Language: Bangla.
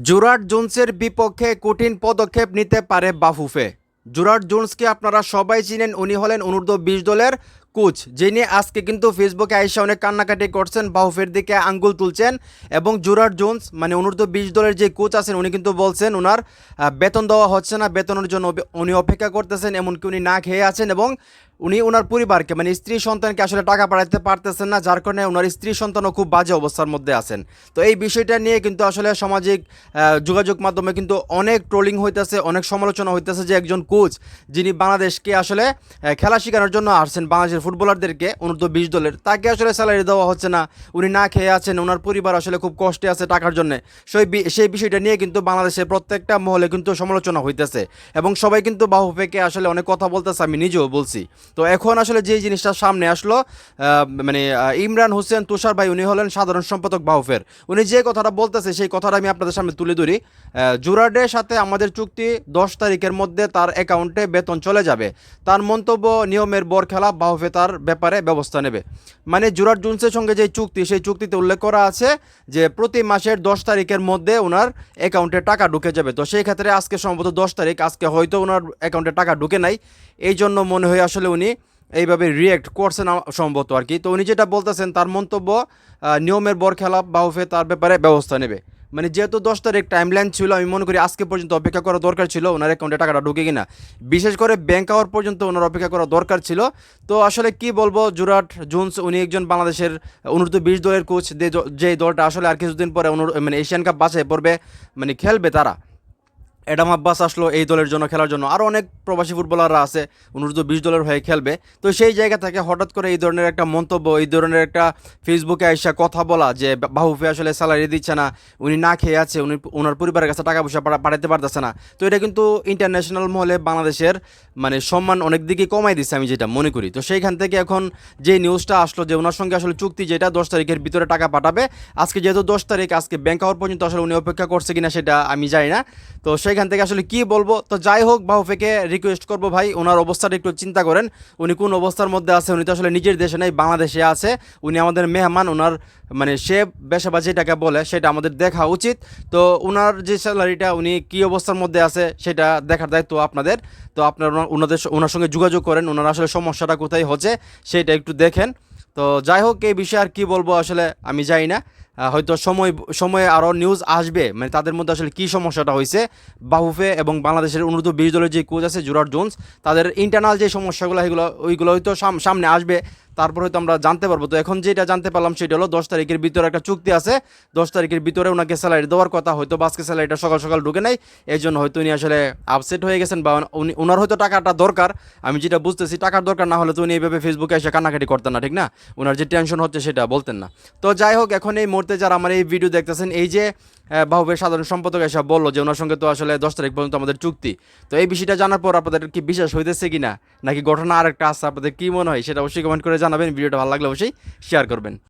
জুরাট জোন্সের বিপক্ষে কঠিন পদক্ষেপ নিতে পারে বাফুফে। জুরাট জোন্সকে আপনারা সবাই চিনেন, উনি হলেন অনূর্ধ্ব-20 দলের কোচ, যিনি আজকে কিন্তু ফেসবুকে আইসা অনেক কান্নাকাটি করছেন, বাফুফের দিকে আঙ্গুল তুলছেন। এবং জুরাট জোন্স মানে অনূর্ধ্ব-20 দলের যে কোচ আছেন উনি কিন্তু বলছেন ওনার বেতন দেওয়া হচ্ছে না, বেতনের জন্য উনি অপেক্ষা করতেছেন, এমনকি উনি না খেয়ে আছেন এবং উনি ওনার পরিবারকে মানে স্ত্রী সন্তানকে আসলে টাকা পাঠাতে পারতেছেন না, যার কারণে ওনার স্ত্রী সন্তানও খুব বাজে অবস্থার মধ্যে আছেন। তো এই বিষয়টা নিয়ে কিন্তু আসলে সামাজিক যোগাযোগ মাধ্যমে কিন্তু অনেক ট্রোলিং হইতেছে, অনেক সমালোচনা হইতেছে যে একজন কোচ যিনি বাংলাদেশকে আসলে খেলা শেখানোর জন্য আসছেন, বাংলাদেশের ফুটবলারদেরকে অনূর্ধ্ব-20 দলের, তাকে আসলে স্যালারি দেওয়া হচ্ছে না, উনি না খেয়ে আছেন, ওনার পরিবার আসলে খুব কষ্টে আছে টাকার জন্য। সেই বিষয়টা নিয়ে কিন্তু বাংলাদেশের প্রত্যেকটা মহলে কিন্তু সমালোচনা হইতেছে এবং সবাই কিন্তু বাফুফেকে আসলে অনেক কথা বলতেছে, আমি নিজেও বলছি। তো এখন আসলে যে জিনিসটা সামনে আসলো, ইমরান হোসেন তুষার ভাই উনি হলেন সাধারণ সম্পাদক বাফুফের, উনি যে কথাটা বলতেছে সেই কথাটা আমি আপনাদের সামনে তুলে ধরি। জুরাডের সাথে আমাদের চুক্তি 10 তারিখের মধ্যে তার অ্যাকাউন্টে বেতন চলে যাবে। তার মন্তব্য, নিয়মের বরখেলাপ, বাফুফে তার ব্যাপারে ব্যবস্থা নেবে। মানে জুরাড জোন্সের সঙ্গে যে চুক্তি, সেই চুক্তিতে উল্লেখ করা আছে যে প্রতি মাসের 10 তারিখের মধ্যে ওনার অ্যাকাউন্টে টাকা ঢুকে যাবে। তো সেই ক্ষেত্রে আজকে সম্ভবত 10 তারিখ, আজকে হয়তো ওনার অ্যাকাউন্টে টাকা ঢুকে নাই, এই জন্য মনে হয় আসলে উনি এইভাবে রিয়েক্ট করছেন সম্ভবত আর কি। তো উনি যেটা বলতেছেন, তার মন্তব্য, নিয়মের বরখেলাপ, বাফুফে তার ব্যাপারে ব্যবস্থা নেবে। মানে যেহেতু 10 তারিখ টাইমলাইন ছিল, আমি মনে করি আজকে পর্যন্ত অপেক্ষা করা দরকার ছিল ওনার অ্যাকাউন্টে টাকাটা ঢুকে কিনা, বিশেষ করে ব্যাংক আওয়ার পর্যন্ত ওনার অপেক্ষা করা দরকার ছিল। তো আসলে কি বলবো, জুরাট জোন্স উনি একজন বাংলাদেশের অনূর্ধ্ব-20 দলের কোচ, যে দলটা আসলে আর কিছুদিন পরে মানে এশিয়ান কাপ বাছাই পর্বে মানে খেলবে তারা। অ্যাডাম আব্বাস আসলো এই দলের জন্য, খেলার জন্য, আরও অনেক প্রবাসী ফুটবলাররা আছে অনূর্ধ্ব-20 দলের হয়ে খেলবে। তো সেই জায়গা থেকে হঠাৎ করে এই ধরনের একটা মন্তব্য, এই ধরনের একটা ফেসবুকে আইসা কথা বলা যে বাফুফে আসলে স্যালারি দিচ্ছে না, উনি না খেয়ে আছে, উনি ওনার পরিবারের কাছে টাকা পয়সা পাঠাতে পারতেছে না। তো এটা কিন্তু ইন্টারন্যাশনাল মহলে বাংলাদেশের মানে সম্মান অনেক দিকে কমাই দিচ্ছে, আমি যেটা মনে করি। তো সেইখান থেকে এখন যে নিউজটা আসলো যে ওনার সঙ্গে আসলে চুক্তি যেটা 10 তারিখের ভিতরে টাকা পাঠাবে, আজকে যেহেতু 10 তারিখ, আজকে ব্যাংক আওয়ার পর্যন্ত আসলে উনি অপেক্ষা করছে কিনা সেটা আমি জানি না। তো সেইখান থেকে আসলে কি বলবো, তো যাই হোক, বাফুফেকে রিকোয়েস্ট করবো ভাই ওনার অবস্থাটা একটু চিন্তা করেন, উনি কোন অবস্থার মধ্যে আছে, উনি তো আসলে নিজের দেশে নেই, বাংলাদেশে আছে, উনি আমাদের মেহমান, ওনার মানে সে বেশাবা যেটাকে বলে সেটা আমাদের দেখা উচিত। তো ওনার যে স্যালারিটা, উনি কী অবস্থার মধ্যে আছে সেটা দেখার দায়িত্ব আপনাদের। তো আপনারা ওনার সঙ্গে যোগাযোগ করেন, ওনার আসলে সমস্যাটা কোথায় হচ্ছে সেটা একটু দেখেন। তো যাই হোক, এই বিষয়ে আর কি বলবো আসলে আমি জানি না, হয়তো সময়ে আরও নিউজ আসবে, মানে তাদের মধ্যে আসলে কী সমস্যাটা হয়েছে, বাফুফে এবং বাংলাদেশের অনূর্ধ্ব-20 দলের যে কোচ আছে জুরাট জোন্স, তাদের ইন্টারনাল যে সমস্যাগুলো ওইগুলো হয়তো সামনে আসবে, তারপর হয়তো আমরা জানতে পারবো। তো এখন যেটা জানতে পারলাম সেটা হলো 10 তারিখের ভিতরে একটা চুক্তি আছে, 10 তারিখের ভিতরে ওনাকে স্যালারি দেওয়ার কথা, হয়তো আজকে স্যালারিটা সকাল সকাল ঢুকে নাই, এই জন্য হয়তো উনি আসলে আপসেট হয়ে গেছেন, বা ওনার হয়তো টাকাটা দরকার, আমি যেটা বুঝতেছি টাকার দরকার না হলে তো উনি এইভাবে ফেসবুকে এসে কান্নাকাটি করতেন না, ঠিক না? ওনার যে টেনশন হচ্ছে সেটা বলতেন না। তো যাই হোক, এখন এই মুহূর্তে যারা আমার এই ভিডিও দেখতেছেন, এই যে বাফুফের সাধারণ সম্পাদক এসে বললো যে ওনার সঙ্গে তো আসলে 10 তারিখ পর্যন্ত আমাদের চুক্তি, তো এই বিষয়টা জানার পর আপনাদের কি বিশ্বাস হইতেছে কিনা, নাকি ঘটনা আরেকটা আছে, আপনাদের কি মনে হয় সেটা অবশ্যই কমেন্ট করে জানাবেন। ভিডিওটা ভালো লাগলে অবশ্যই শেয়ার করবেন।